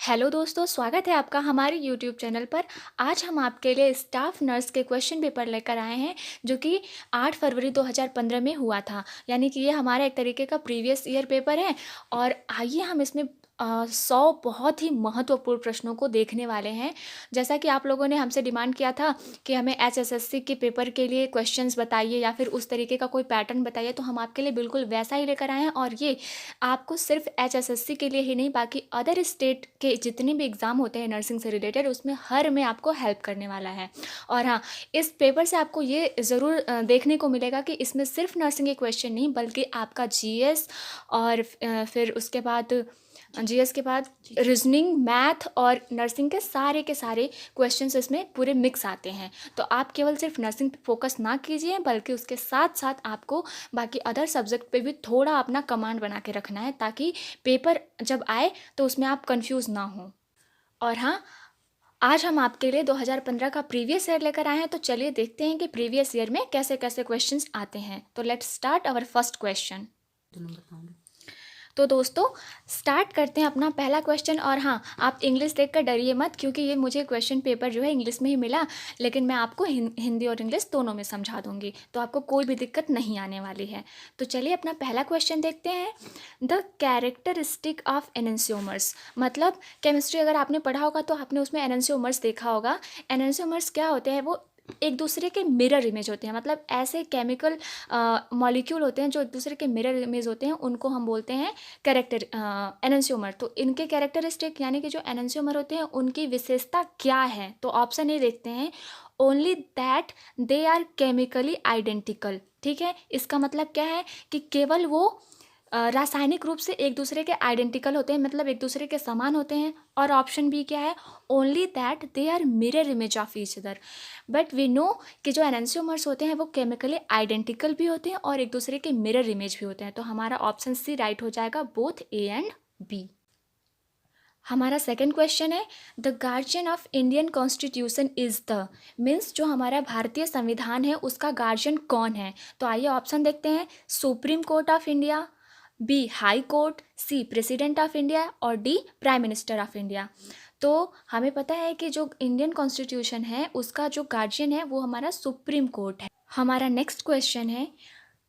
Hello दोस्तों, स्वागत है आपका हमारे यूट्यूब चैनल पर। आज हम आपके लिए स्टाफ नर्स के क्वेश्चन पेपर लेकर आए हैं जो कि 8 फरवरी 2015 में हुआ था। यानी कि ये हमारा एक तरीके का प्रीवियस ईयर पेपर है। और आइए हम इसमें 100 बहुत ही महत्वपूर्ण प्रश्नों को देखने वाले हैं। जैसा कि आप लोगों ने हमसे डिमांड किया था कि हमें एचएसएससी के पेपर के लिए क्वेश्चंस बताइए या फिर उस तरीके का कोई पैटर्न बताइए, तो हम आपके लिए बिल्कुल वैसा ही लेकर आए हैं। और ये आपको सिर्फ एचएसएससी के लिए ही नहीं, बाकी अदर स्टेट के जितने भी एग्ज़ाम होते हैं नर्सिंग से रिलेटेड, उसमें हर में आपको हेल्प करने वाला है। और हाँ, इस पेपर से आपको ये ज़रूर देखने को मिलेगा कि इसमें सिर्फ नर्सिंग के क्वेश्चन नहीं, बल्कि आपका जीएस और फिर उसके बाद जीएस के बाद रीजनिंग, मैथ और नर्सिंग के सारे क्वेश्चंस इसमें पूरे मिक्स आते हैं। तो आप केवल सिर्फ नर्सिंग पे फोकस ना कीजिए, बल्कि उसके साथ साथ आपको बाकी अदर सब्जेक्ट पे भी थोड़ा अपना कमांड बना के रखना है, ताकि पेपर जब आए तो उसमें आप कंफ्यूज ना हो। और हाँ, आज हम आपके लिए 2015 का प्रीवियस ईयर लेकर आए हैं। तो चलिए देखते हैं कि प्रीवियस ईयर में कैसे कैसे क्वेश्चंस आते हैं। तो let's start our first question. तो दोस्तों, स्टार्ट करते हैं अपना पहला क्वेश्चन। और हाँ, आप इंग्लिश देखकर डरिए मत, क्योंकि ये मुझे क्वेश्चन पेपर जो है इंग्लिश में ही मिला, लेकिन मैं आपको हिंदी और इंग्लिश दोनों में समझा दूंगी, तो आपको कोई भी दिक्कत नहीं आने वाली है। तो चलिए अपना पहला क्वेश्चन देखते हैं। द कैरेक्टरिस्टिक ऑफ एनेंसियोमर्स, मतलब केमिस्ट्री अगर आपने पढ़ा होगा तो आपने उसमें एनेंसियोमर्स देखा होगा। एनेंसियोमर्स क्या होते हैं? वो एक दूसरे के मिरर इमेज होते हैं, मतलब ऐसे केमिकल मॉलिक्यूल होते हैं जो एक दूसरे के मिरर इमेज होते हैं, उनको हम बोलते हैं कैरेक्टर एनेंसियोमर। तो इनके कैरेक्टरिस्टिक यानी कि जो एनेंसियोमर होते हैं उनकी विशेषता क्या है? तो ऑप्शन ए देखते हैं, only that they are chemically identical. ठीक है, इसका मतलब क्या है कि केवल वो रासायनिक रूप से एक दूसरे के आइडेंटिकल होते हैं, मतलब एक दूसरे के समान होते हैं। और ऑप्शन बी क्या है? Only that they are mirror image of each other. But we know कि जो एनेंसियोमर्स होते हैं वो केमिकली आइडेंटिकल भी होते हैं और एक दूसरे के मिरर इमेज भी होते हैं। तो हमारा ऑप्शन सी राइट हो जाएगा, बोथ ए एंड बी। हमारा सेकंड क्वेश्चन है, the guardian of Indian constitution is the, means जो हमारा भारतीय संविधान है उसका गार्जियन कौन है? तो आइए ऑप्शन देखते हैं। Supreme court of India, B high court, C president of India और D prime minister of India. तो हमें पता है कि जो इंडियन कॉन्स्टिट्यूशन है उसका जो गार्जियन है वो हमारा सुप्रीम कोर्ट है। हमारा नेक्स्ट क्वेश्चन है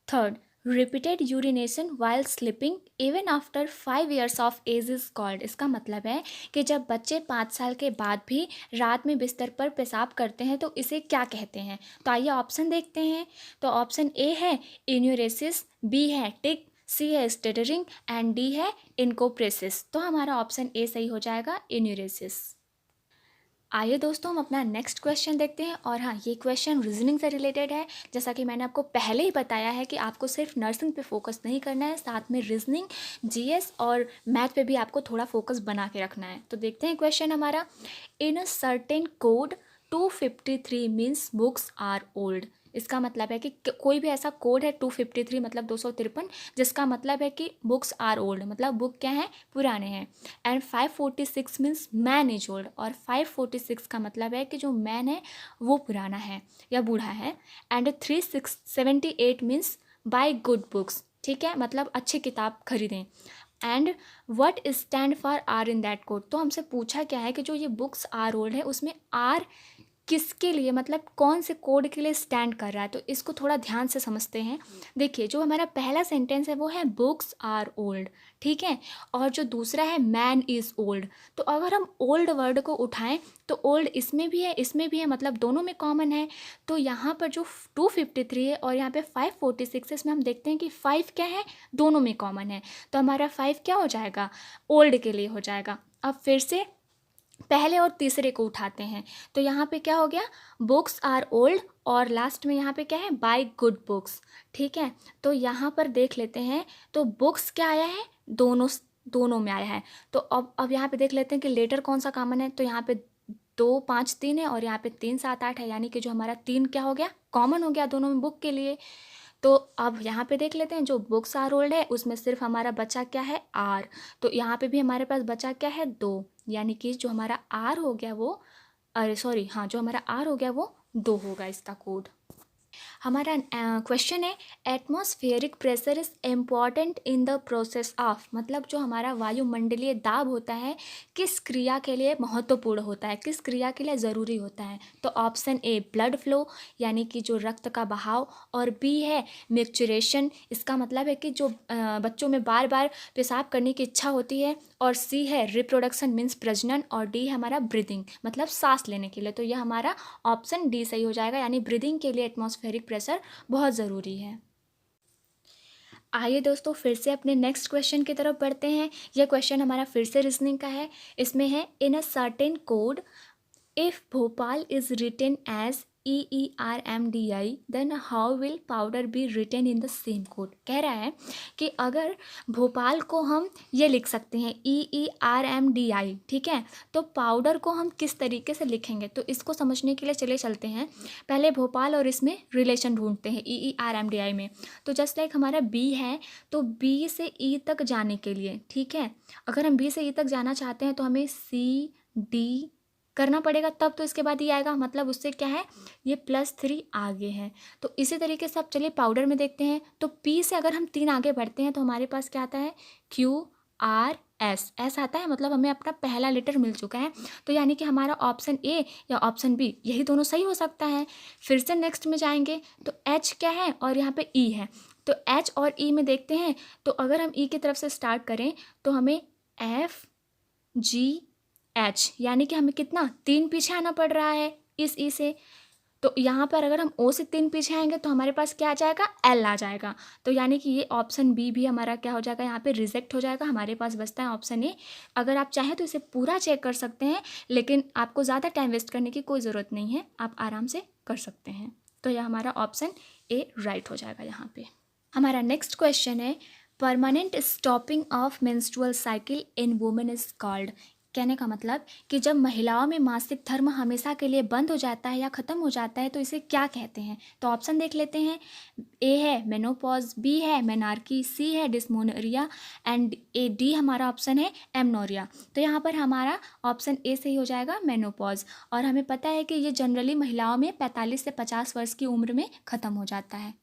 third, repeated urination while sleeping even after 5 years of age is called. इसका मतलब है कि जब बच्चे 5 साल के बाद भी रात में बिस्तर पर पेशाब करते हैं तो इसे क्या कहते हैं? तो आइए ऑप्शन देखते हैं। तो ऑप्शन ए है इन्यूरेसिस, बी है टिक, सी है स्टेटरिंग एंड डी है इनकोप्रेसिस। तो हमारा ऑप्शन ए सही हो जाएगा, इन्यूरेसिस। आइए दोस्तों, हम अपना नेक्स्ट क्वेश्चन देखते हैं। और हाँ, ये क्वेश्चन रीजनिंग से रिलेटेड है। जैसा कि मैंने आपको पहले ही बताया है कि आपको सिर्फ नर्सिंग पे फोकस नहीं करना है, साथ में रीजनिंग, जीएस और मैथ पे भी आपको थोड़ा फोकस बना के रखना है। तो देखते हैं क्वेश्चन हमारा। In a certain code 253 means books are old. इसका मतलब है कि कोई भी ऐसा कोड है 253 मतलब 253, जिसका मतलब है कि बुक्स आर ओल्ड, मतलब बुक क्या है? पुराने हैं। And 546 means man is old, और 546 का मतलब है कि जो मैन है वो पुराना है या बूढ़ा है। And 378 means buy good books. ठीक है, मतलब अच्छी किताब खरीदें। And what stand for are in that code. तो हमसे पूछा क्या है कि जो ये बुक्स आर ओल्ड है उसमें आर किसके लिए, मतलब कौन से कोड के लिए स्टैंड कर रहा है? तो इसको थोड़ा ध्यान से समझते हैं। देखिए, जो हमारा पहला सेंटेंस है वो है बुक्स आर ओल्ड, ठीक है, और जो दूसरा है मैन इज़ ओल्ड। तो अगर हम ओल्ड वर्ड को उठाएं तो ओल्ड इसमें भी है, इसमें भी है, मतलब दोनों में कॉमन है। तो यहाँ पर जो 253 है और यहाँ पे 546 है, इसमें हम देखते हैं कि 5 क्या है? दोनों में कॉमन है। तो हमारा 5 क्या हो जाएगा? ओल्ड के लिए हो जाएगा। अब फिर से पहले और तीसरे को उठाते हैं। तो यहाँ पे क्या हो गया? बुक्स आर ओल्ड, और लास्ट में यहाँ पे क्या है? Buy good books. ठीक है, तो यहाँ पर देख लेते हैं। तो बुक्स क्या आया है? दोनों दोनों में आया है। तो अब यहाँ पे देख लेते हैं कि लेटर कौन सा कॉमन है। तो यहाँ पे 2 5 3 है और यहाँ पे 3 7 8 है, यानी कि जो हमारा 3 क्या हो गया? कॉमन हो गया दोनों में बुक के लिए। तो अब यहाँ पे देख लेते हैं, जो बुक्स आर ओल्ड है उसमें सिर्फ हमारा बचा क्या है? आर। तो यहाँ पे भी हमारे पास बचा क्या है? 2, यानी कि जो हमारा आर हो गया वो, अरे सॉरी, हाँ, जो हमारा आर हो गया वो 2 होगा इसका कोड। हमारा क्वेश्चन है atmospheric pressure is important in the process of, मतलब जो हमारा वायुमंडलीय दाब होता है किस क्रिया के लिए महत्वपूर्ण होता है, किस क्रिया के लिए ज़रूरी होता है। तो ऑप्शन ए ब्लड फ्लो यानी कि जो रक्त का बहाव, और बी है मिक्चुरेशन, इसका मतलब है कि जो बच्चों में बार बार पेशाब करने की इच्छा होती है, और सी है रिप्रोडक्शन मीन्स प्रजनन, और डी है हमारा ब्रीदिंग मतलब सांस लेने के लिए। तो यह हमारा ऑप्शन डी सही हो जाएगा, यानी ब्रीदिंग के लिए एटमॉस्फेरिक प्रेशर बहुत ज़रूरी है। आइए दोस्तों फिर से अपने नेक्स्ट क्वेश्चन की तरफ बढ़ते हैं। यह क्वेश्चन हमारा फिर से रीजनिंग का है। इसमें है in a certain code if Bhopal is written as EERMDI then how will powder be written in the same code. कह रहा है कि अगर भोपाल को हम ये लिख सकते हैं EERMDI, ठीक है, तो पाउडर को हम किस तरीके से लिखेंगे, तो इसको समझने के लिए चले चलते हैं। पहले भोपाल और इसमें रिलेशन ढूंढते हैं EERMDI में। तो जस्ट लाइक हमारा बी है, तो बी से ई तक जाने के लिए, ठीक है, अगर हम बी से ई तक जाना चाहते हैं तो हमें CD करना पड़ेगा, तब तो इसके बाद ये आएगा, मतलब उससे क्या है ये +3 आगे है। तो इसी तरीके से अब चलिए पाउडर में देखते हैं। तो P से अगर हम 3 आगे बढ़ते हैं तो हमारे पास क्या आता है QRS आता है, मतलब हमें अपना पहला लेटर मिल चुका है। तो यानी कि हमारा ऑप्शन ए या ऑप्शन बी यही दोनों सही हो सकता है। फिर से नेक्स्ट में जाएंगे तो H क्या है और यहाँ पे E है, तो H और E में देखते हैं। तो अगर हम E की तरफ से स्टार्ट करें तो हमें FGH, यानी कि हमें कितना 3 पीछे आना पड़ रहा है इस ई से। तो यहाँ पर अगर हम O से 3 पीछे आएंगे तो हमारे पास क्या आ जाएगा L आ जाएगा। तो यानी कि ये ऑप्शन बी भी हमारा क्या हो जाएगा, यहाँ पे रिजेक्ट हो जाएगा। हमारे पास बचता है ऑप्शन ए। अगर आप चाहें तो इसे पूरा चेक कर सकते हैं, लेकिन आपको ज़्यादा टाइम वेस्ट करने की कोई ज़रूरत नहीं है, आप आराम से कर सकते हैं। तो यह हमारा ऑप्शन ए राइट हो जाएगा यहाँ पे। हमारा नेक्स्ट क्वेश्चन है permanent stopping of menstrual cycle in women is called. कहने का मतलब कि जब महिलाओं में मासिक धर्म हमेशा के लिए बंद हो जाता है या ख़त्म हो जाता है तो इसे क्या कहते हैं। तो ऑप्शन देख लेते हैं। ए है मेनोपॉज, बी है मेनार्की, सी है डिस्मोनरिया, एंड डी हमारा ऑप्शन है एमनोरिया। तो यहाँ पर हमारा ऑप्शन ए सही हो जाएगा मेनोपॉज। और हमें पता है कि ये जनरली महिलाओं में 45 से 50 वर्ष की उम्र में ख़त्म हो जाता है।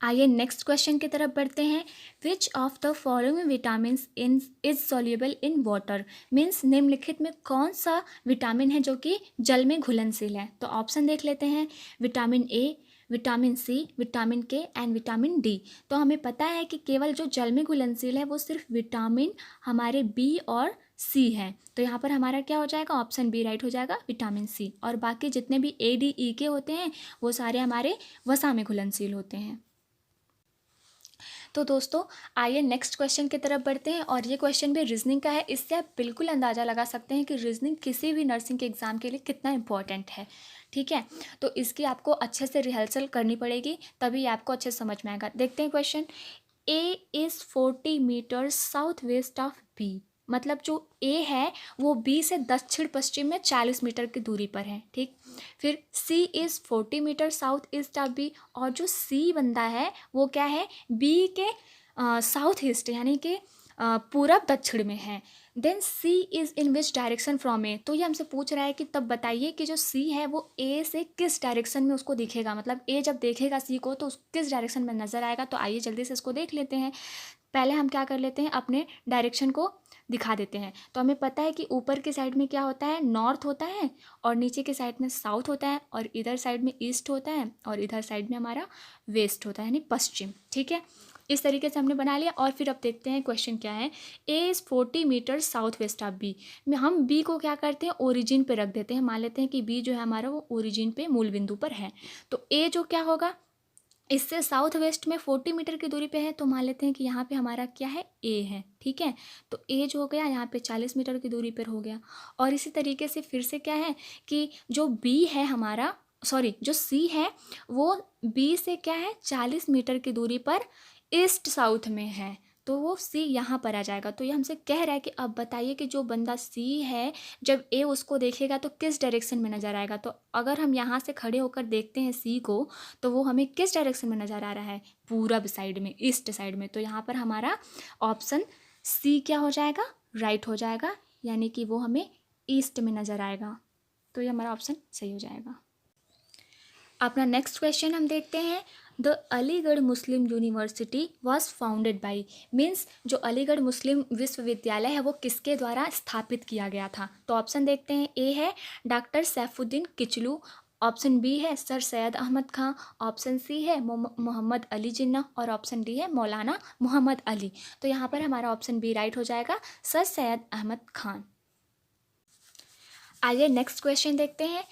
आइए नेक्स्ट क्वेश्चन की तरफ बढ़ते हैं। Which of the following vitamin is soluble in water, means निम्नलिखित में कौन सा विटामिन है जो कि जल में घुलनशील है। तो ऑप्शन देख लेते हैं। Vitamin A, vitamin C, vitamin K and vitamin D. तो हमें पता है कि केवल जो जल में घुलनशील है वो सिर्फ विटामिन हमारे बी और सी है। तो यहाँ पर हमारा क्या हो जाएगा, ऑप्शन बी राइट हो जाएगा, विटामिन सी। और बाकी जितने भी ADE के होते हैं वो सारे हमारे वसा में घुलनशील होते हैं। तो दोस्तों आइए नेक्स्ट क्वेश्चन की तरफ बढ़ते हैं, और ये क्वेश्चन भी रीजनिंग का है। इससे आप बिल्कुल अंदाज़ा लगा सकते हैं कि रीजनिंग किसी भी नर्सिंग के एग्ज़ाम के लिए कितना इंपॉर्टेंट है, ठीक है। तो इसकी आपको अच्छे से रिहर्सल करनी पड़ेगी, तभी आपको अच्छे से समझ में आएगा। देखते हैं question. A is 40 metre south west of B, मतलब जो A है वो B से दक्षिण पश्चिम में 40 मीटर की दूरी पर है, ठीक। फिर C is 40 metre south east of B, और जो C बंदा है वो क्या है B के साउथ ईस्ट यानी कि पूरब दक्षिण में है। Then C is in which direction from A, तो ये हमसे पूछ रहा है कि तब बताइए कि जो C है वो A से किस डायरेक्शन में उसको दिखेगा, मतलब A जब देखेगा C को तो किस डायरेक्शन में नज़र आएगा। तो आइए जल्दी से इसको देख लेते हैं। पहले हम क्या कर लेते हैं, अपने डायरेक्शन को दिखा देते हैं। तो हमें पता है कि ऊपर की साइड में क्या होता है, नॉर्थ होता है, और नीचे की साइड में साउथ होता है, और इधर साइड में ईस्ट होता है, और इधर साइड में हमारा वेस्ट होता है यानी पश्चिम, ठीक है। इस तरीके से हमने बना लिया। और फिर अब देखते हैं क्वेश्चन क्या है। A is 40 metre south west of B में हम B को क्या करते हैं, ओरिजिन पे रख देते हैं। मान लेते हैं कि B जो है हमारा वो ओरिजिन पे मूल बिंदु पर है। तो A जो क्या होगा, इससे साउथ वेस्ट में 40 मीटर की दूरी पे है, तो मान लेते हैं कि यहाँ पे हमारा क्या है A है, ठीक है। तो A जो हो गया यहाँ पे 40 मीटर की दूरी पर हो गया। और इसी तरीके से फिर से क्या है कि जो B है हमारा, सॉरी जो C है वो B से क्या है 40 मीटर की दूरी पर ईस्ट साउथ में है, तो वो C यहाँ पर आ जाएगा। तो ये हमसे कह रहा है कि अब बताइए कि जो बंदा C है जब A उसको देखेगा तो किस डायरेक्शन में नज़र आएगा। तो अगर हम यहाँ से खड़े होकर देखते हैं C को, तो वो हमें किस डायरेक्शन में नज़र आ रहा है, पूरब साइड में, ईस्ट साइड में। तो यहाँ पर हमारा ऑप्शन C क्या हो जाएगा, राइट हो जाएगा, यानी कि वो हमें ईस्ट में नज़र आएगा। तो ये हमारा ऑप्शन सही हो जाएगा। अपना नेक्स्ट क्वेश्चन हम देखते हैं। The Aligarh Muslim university was founded by, means जो अलीगढ़ मुस्लिम विश्वविद्यालय है वो किसके द्वारा स्थापित किया गया था। तो ऑप्शन देखते हैं। ए है doctor Saifuddin Kitchlu, option B है sir Syed Ahmed Khan, option C है मोहम्मद अली जिन्ना और ऑप्शन डी है मौलाना मोहम्मद अली। तो यहाँ पर हमारा ऑप्शन बी राइट हो जाएगा, सर सैयद अहमद खान। आइए नेक्स्ट क्वेश्चन देखते हैं।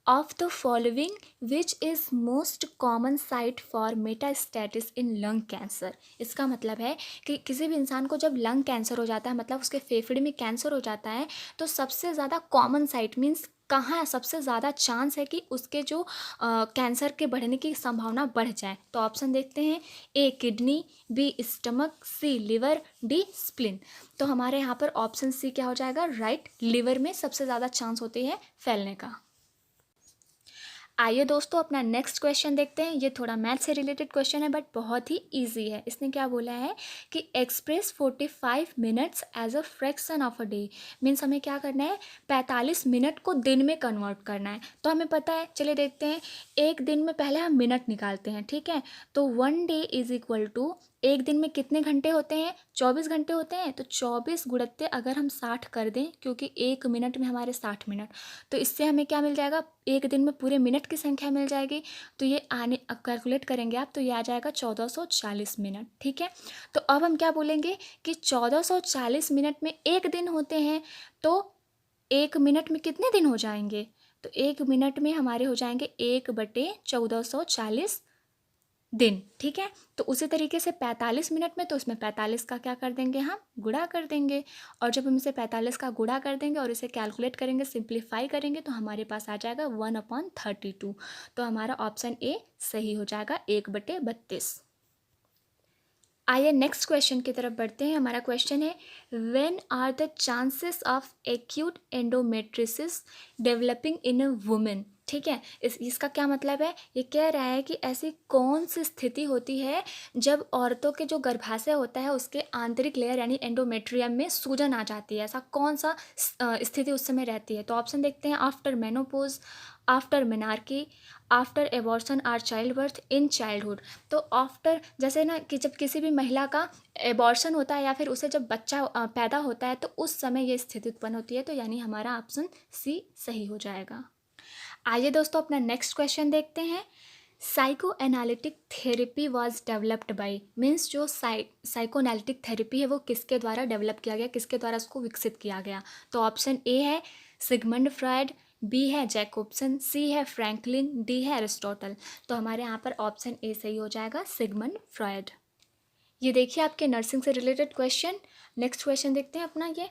Of the following which is most common site for metastasis in lung cancer. इसका मतलब है कि किसी भी इंसान को जब लंग कैंसर हो जाता है, मतलब उसके फेफड़े में कैंसर हो जाता है, तो सबसे ज़्यादा कॉमन साइट मीन्स कहाँ सबसे ज़्यादा चांस है कि उसके जो कैंसर के बढ़ने की संभावना बढ़ जाए। तो ऑप्शन देखते हैं। ए किडनी, बी स्टमक, सी लिवर, डी स्प्लिन। तो हमारे यहाँ पर ऑप्शन सी क्या हो जाएगा, राइट। लिवर में सबसे ज़्यादा चांस होती है फैलने का। आइए दोस्तों अपना नेक्स्ट क्वेश्चन देखते हैं। ये थोड़ा मैथ से रिलेटेड क्वेश्चन है बट बहुत ही इजी है। इसने क्या बोला है कि express 45 minutes as a fraction of a day, means हमें क्या करना है, 45 मिनट को दिन में कन्वर्ट करना है। तो हमें पता है, चलिए देखते हैं। एक दिन में पहले हम मिनट निकालते हैं, ठीक है। तो 1 डे इज इक्वल टू, एक दिन में कितने घंटे होते हैं, 24 घंटे होते हैं। तो 24 गुणित अगर हम 60 कर दें, क्योंकि एक मिनट में हमारे 60 मिनट, तो इससे हमें क्या मिल जाएगा, एक दिन में पूरे मिनट की संख्या मिल जाएगी। तो ये आने, अब कैलकुलेट करेंगे आप तो ये आ जाएगा 1440 मिनट, ठीक है। तो अब हम क्या बोलेंगे कि 1440 मिनट में एक दिन होते हैं, तो एक मिनट में कितने दिन हो जाएंगे, तो एक मिनट में हमारे हो जाएंगे 1/1440 दिन, ठीक है। तो उसी तरीके से 45 मिनट में, तो इसमें 45 का क्या कर देंगे, हम गुणा कर देंगे। और जब हम इसे 45 का गुणा कर देंगे और इसे कैलकुलेट करेंगे, सिंप्लीफाई करेंगे, तो हमारे पास आ जाएगा 1/32। तो हमारा ऑप्शन ए सही हो जाएगा, 1/32। आइए नेक्स्ट क्वेश्चन की तरफ बढ़ते हैं। हमारा क्वेश्चन है, when are the chances of acute endometriosis developing in a women. ठीक है, इसका क्या मतलब है, ये कह रहा है कि ऐसी कौन सी स्थिति होती है जब औरतों के जो गर्भाशय होता है उसके आंतरिक लेयर यानी एंडोमेट्रियम में सूजन आ जाती है, ऐसा कौन सा स्थिति उस समय रहती है। तो ऑप्शन देखते हैं। After menopause, after menarche, after abortion or child birth, in childhood. तो आफ्टर, जैसे ना कि जब किसी भी महिला का एबॉर्शन होता है या फिर उसे जब बच्चा पैदा होता है, तो उस समय ये स्थिति उत्पन्न होती है। तो यानी हमारा ऑप्शन सी सही हो जाएगा। आइए दोस्तों अपना नेक्स्ट क्वेश्चन देखते हैं। Psycho analytic therapy was developed by, means जो साइको एनालिटिक थेरेपी है वो किसके द्वारा डेवलप किया गया, किसके द्वारा उसको विकसित किया गया। तो ऑप्शन ए है सिगमंड फ्रायड, बी है जैकोब्सन, सी है फ्रैंकलिन, डी है एरिस्टोटल। तो हमारे यहाँ पर ऑप्शन ए सही हो जाएगा, सिगमंड फ्रायड। ये देखिए आपके नर्सिंग से रिलेटेड क्वेश्चन। नेक्स्ट क्वेश्चन देखते हैं अपना ये,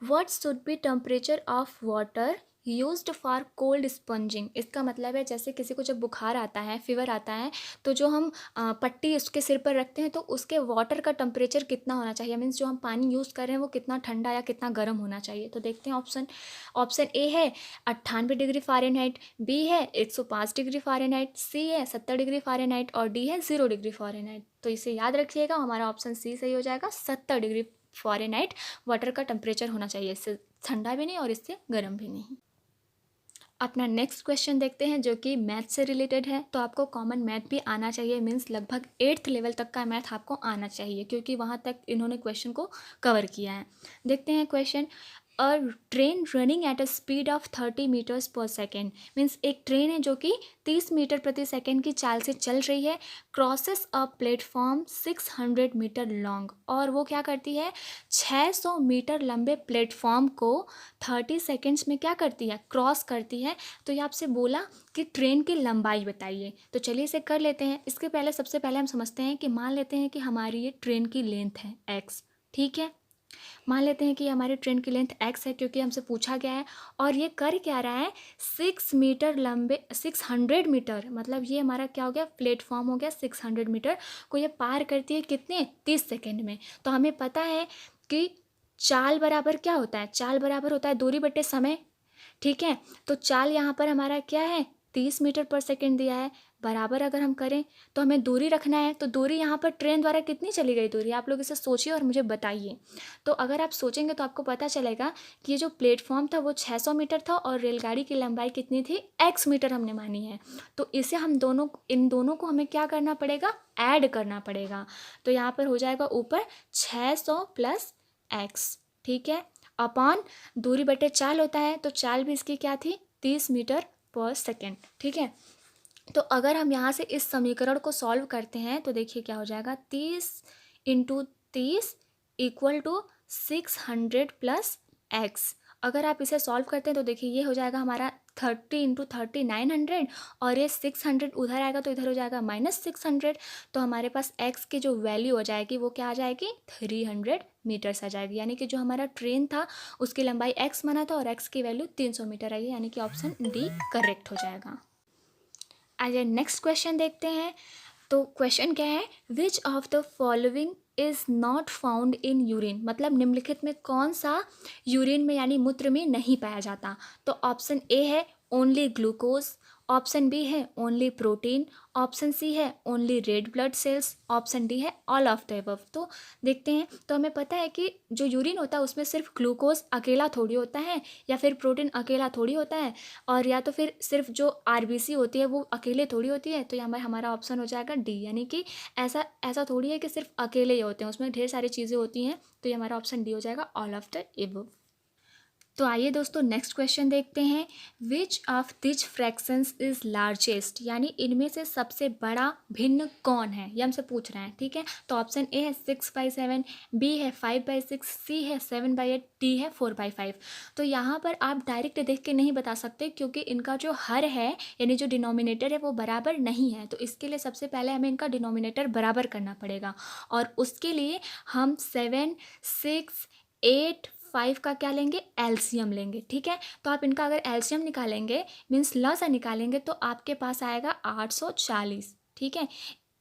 what should be temperature of water used for cold spongin. इसका मतलब है जैसे किसी को जब बुखार आता है, फीवर आता है, तो जो हम पट्टी उसके सिर पर रखते हैं, तो उसके वाटर का टेम्परेचर कितना होना चाहिए, मीन्स जो हम पानी यूज़ कर रहे हैं वो कितना ठंडा या कितना गर्म होना चाहिए। तो देखते हैं ऑप्शन। ऑप्शन ए है 98 डिग्री फ़ारेनहाइट, बी है 105 डिग्री फ़ारेनहाइट, सी है 70 डिग्री फ़ारेनहाइट और डी है 0 डिग्री फ़ारेनहाइट। तो इसे याद रखिएगा, हमारा ऑप्शन सी सही हो जाएगा, 70 डिग्री फ़ारेनहाइट वाटर का टेम्परेचर होना चाहिए, इससे ठंडा भी नहीं और इससे गर्म भी नहीं। अपना नेक्स्ट क्वेश्चन देखते हैं जो कि मैथ से रिलेटेड है। तो आपको कॉमन मैथ भी आना चाहिए, मीन्स लगभग 8th लेवल तक का मैथ आपको आना चाहिए, क्योंकि वहाँ तक इन्होंने क्वेश्चन को कवर किया है। देखते हैं question. A train running at a speed of 30 metres per second, means एक ट्रेन है जो कि 30 मीटर प्रति सेकेंड की चाल से चल रही है, crosses a platform 600 metre long, और वो क्या करती है, 600 मीटर लंबे प्लेटफॉर्म को 30 सेकेंड्स में क्या करती है, क्रॉस करती है। तो ये आपसे बोला कि ट्रेन की लंबाई बताइए। तो चलिए इसे कर लेते हैं। इसके पहले सबसे पहले हम समझते हैं कि मान लेते हैं कि हमारी ये ट्रेन की लेंथ है x, ठीक है। मान लेते हैं कि हमारी ट्रेन की लेंथ x है, क्योंकि हमसे पूछा गया है। और ये कर क्या रहा है, 6 मीटर लंबे, 600 मीटर, मतलब ये हमारा क्या हो गया, प्लेटफॉर्म हो गया 600 मीटर को ये पार करती है कितने, 30 सेकेंड में। तो हमें पता है कि चाल बराबर क्या होता है, चाल बराबर होता है दूरी बटे समय, ठीक है। तो चाल यहाँ पर हमारा क्या है, 30 मीटर पर सेकेंड दिया है, बराबर अगर हम करें तो हमें दूरी रखना है, तो दूरी यहाँ पर ट्रेन द्वारा कितनी चली गई दूरी, आप लोग इसे सोचिए और मुझे बताइए। तो अगर आप सोचेंगे तो आपको पता चलेगा कि ये जो प्लेटफॉर्म था वो 600 मीटर था और रेलगाड़ी की लंबाई कितनी थी, x मीटर हमने मानी है। तो इसे हम इन दोनों को हमें क्या करना पड़ेगा, ऐड करना पड़ेगा। तो यहाँ पर हो जाएगा ऊपर 600 प्लस x, ठीक है, अपॉन दूरी बटे चाल होता है, तो चाल भी इसकी क्या थी, 30 मीटर पर सेकेंड, ठीक है। तो अगर हम यहाँ से इस समीकरण को सॉल्व करते हैं तो देखिए क्या हो जाएगा, 30 into 30 equal to 600 plus x. अगर आप इसे सॉल्व करते हैं तो देखिए ये हो जाएगा हमारा 30 इंटू 30 900, और ये 600 उधर आएगा तो इधर हो जाएगा -600। तो हमारे पास x की जो वैल्यू हो जाएगी वो क्या आ जाएगी, 300 मीटर्स आ जाएगी। यानी कि जो हमारा ट्रेन था उसकी लंबाई x माना था और x की वैल्यू 300 मीटर आई है, यानी कि ऑप्शन डी करेक्ट हो जाएगा। आइए नेक्स्ट क्वेश्चन देखते हैं। तो क्वेश्चन क्या है, which of the following is not found in urine, मतलब निम्नलिखित में कौन सा यूरिन में यानी मूत्र में नहीं पाया जाता। तो ऑप्शन ए है ओनली ग्लूकोज, ऑप्शन बी है ओनली प्रोटीन, ऑप्शन सी है only red blood cells, option D है ऑल ऑफ द अबव। तो देखते हैं, तो हमें पता है कि जो यूरिन होता है उसमें सिर्फ ग्लूकोज अकेला थोड़ी होता है, या फिर प्रोटीन अकेला थोड़ी होता है, और या तो फिर सिर्फ जो आरबीसी होती है वो अकेले थोड़ी होती है। तो यहाँ पर हमारा ऑप्शन हो जाएगा डी, यानी कि ऐसा ऐसा थोड़ी है कि सिर्फ अकेले ही होते हैं, उसमें ढेर सारी चीज़ें होती हैं। तो ये हमारा ऑप्शन डी हो जाएगा, ऑल ऑफ द अबव। तो आइए दोस्तों नेक्स्ट क्वेश्चन देखते हैं, which of these fractions is largest, यानी इनमें से सबसे बड़ा भिन्न कौन है, ये हमसे पूछ रहे हैं, ठीक है। तो ऑप्शन ए है 6/7, बी है 5/6, सी है 7/8, डी है 4/5। तो यहाँ पर आप डायरेक्ट देख के नहीं बता सकते क्योंकि इनका जो हर है यानी जो डिनोमिनेटर है वो बराबर नहीं है। तो इसके लिए सबसे पहले हमें इनका डिनोमिनेटर बराबर करना पड़ेगा, और उसके लिए हम 7, 6, 8, 5 का क्या लेंगे, एलसीएम लेंगे, ठीक है। तो आप इनका अगर एलसीएम निकालेंगे मीन्स लसा निकालेंगे तो आपके पास आएगा 840, ठीक है।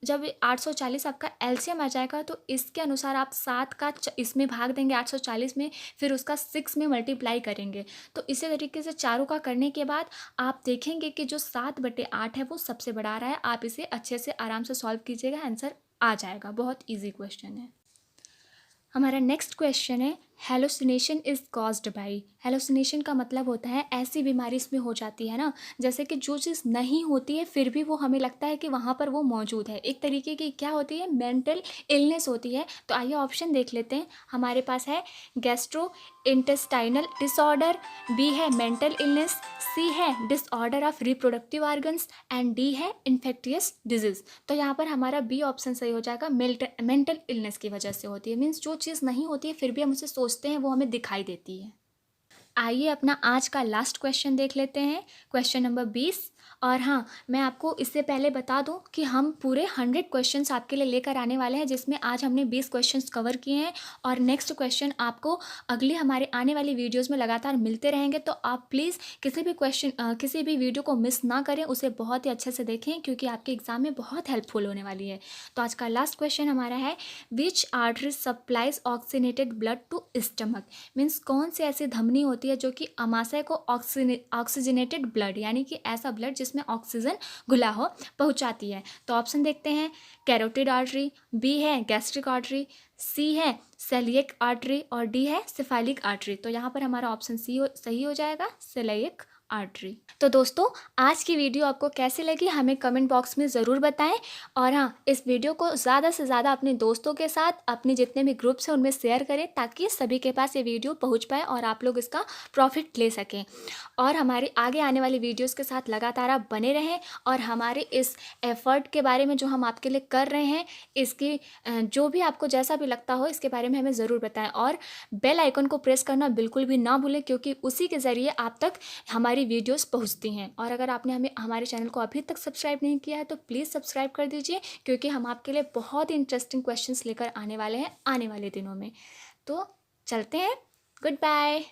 जब 840 आपका एलसीएम आ जाएगा तो इसके अनुसार आप 7 का इसमें भाग देंगे 840 में, फिर उसका 6 में मल्टीप्लाई करेंगे। तो इसी तरीके से चारों का करने के बाद आप देखेंगे कि जो 7/8 है वो सबसे बड़ा आ रहा है। आप इसे अच्छे से आराम से सॉल्व कीजिएगा, आंसर आ जाएगा। बहुत ईजी क्वेश्चन है। हमारा नेक्स्ट क्वेश्चन है, hallucination is caused by. Hallucination का मतलब होता है ऐसी बीमारी इसमें हो जाती है ना, जैसे कि जो चीज़ नहीं होती है फिर भी वो हमें लगता है कि वहाँ पर वो मौजूद है। एक तरीके की क्या होती है, मेंटल इलनेस होती है। तो आइए ऑप्शन देख लेते हैं। हमारे पास है गैस्ट्रो इंटेस्टाइनल डिसऑर्डर, बी है मेंटल इलनेस, सी है disorder of reproductive organs, and D है इन्फेक्टियस डिजीज। तो यहाँ पर हमारा बी ऑप्शन सही हो जाएगा, मेंटल इलनेस की वजह से होती है। मीन्स जो चीज़ नहीं होती है फिर भी हम उसे सोचते हैं, वो हमें दिखाई देती है। आइए अपना आज का लास्ट क्वेश्चन देख लेते हैं, क्वेश्चन नंबर 20। और हाँ, मैं आपको इससे पहले बता दूं कि हम पूरे 100 क्वेश्चंस आपके लिए लेकर आने वाले हैं, जिसमें आज हमने 20 क्वेश्चंस कवर किए हैं, और नेक्स्ट क्वेश्चन आपको अगली हमारे आने वाली वीडियोस में लगातार मिलते रहेंगे। तो आप प्लीज़ किसी भी वीडियो को मिस ना करें, उसे बहुत ही अच्छे से देखें क्योंकि आपके एग्जाम में बहुत हेल्पफुल होने वाली है। तो आज का लास्ट क्वेश्चन हमारा है, which artery supplies oxygenated blood to stomach. Means कौन सी ऐसी धमनी होती है जो कि अमाशय को ऑक्सीजनेटेड ब्लड यानी कि ऐसा ब्लड जिसमें ऑक्सीजन घुला हो पहुंचाती है। तो ऑप्शन देखते हैं, कैरोटिड आर्टरी, बी है गैस्ट्रिक आर्टरी, सी है सेलियक आर्टरी, और डी है सिफालिक आर्टरी। तो यहाँ पर हमारा ऑप्शन सी सही हो जाएगा, सेलियक आर्टरी। तो दोस्तों आज की वीडियो आपको कैसी लगी हमें कमेंट बॉक्स में ज़रूर बताएं, और हाँ, इस वीडियो को ज़्यादा से ज़्यादा अपने दोस्तों के साथ, अपने जितने भी ग्रुप्स हैं उनमें शेयर करें ताकि सभी के पास ये वीडियो पहुंच पाए और आप लोग इसका प्रॉफिट ले सकें। और हमारी आगे आने वाली वीडियोस के साथ लगातार आप बने रहें, और हमारे इस एफर्ट के बारे में जो हम आपके लिए कर रहे हैं, इसकी जो भी आपको जैसा भी लगता हो इसके बारे में हमें ज़रूर बताएं, और बेल आइकन को प्रेस करना बिल्कुल भी ना भूलें क्योंकि उसी के ज़रिए आप तक हमारी वीडियोस पहुंचती हैं। और अगर आपने हमारे चैनल को अभी तक सब्सक्राइब नहीं किया है तो प्लीज़ सब्सक्राइब कर दीजिए क्योंकि हम आपके लिए बहुत ही इंटरेस्टिंग क्वेश्चंस लेकर आने वाले हैं आने वाले दिनों में। तो चलते हैं, गुड बाय।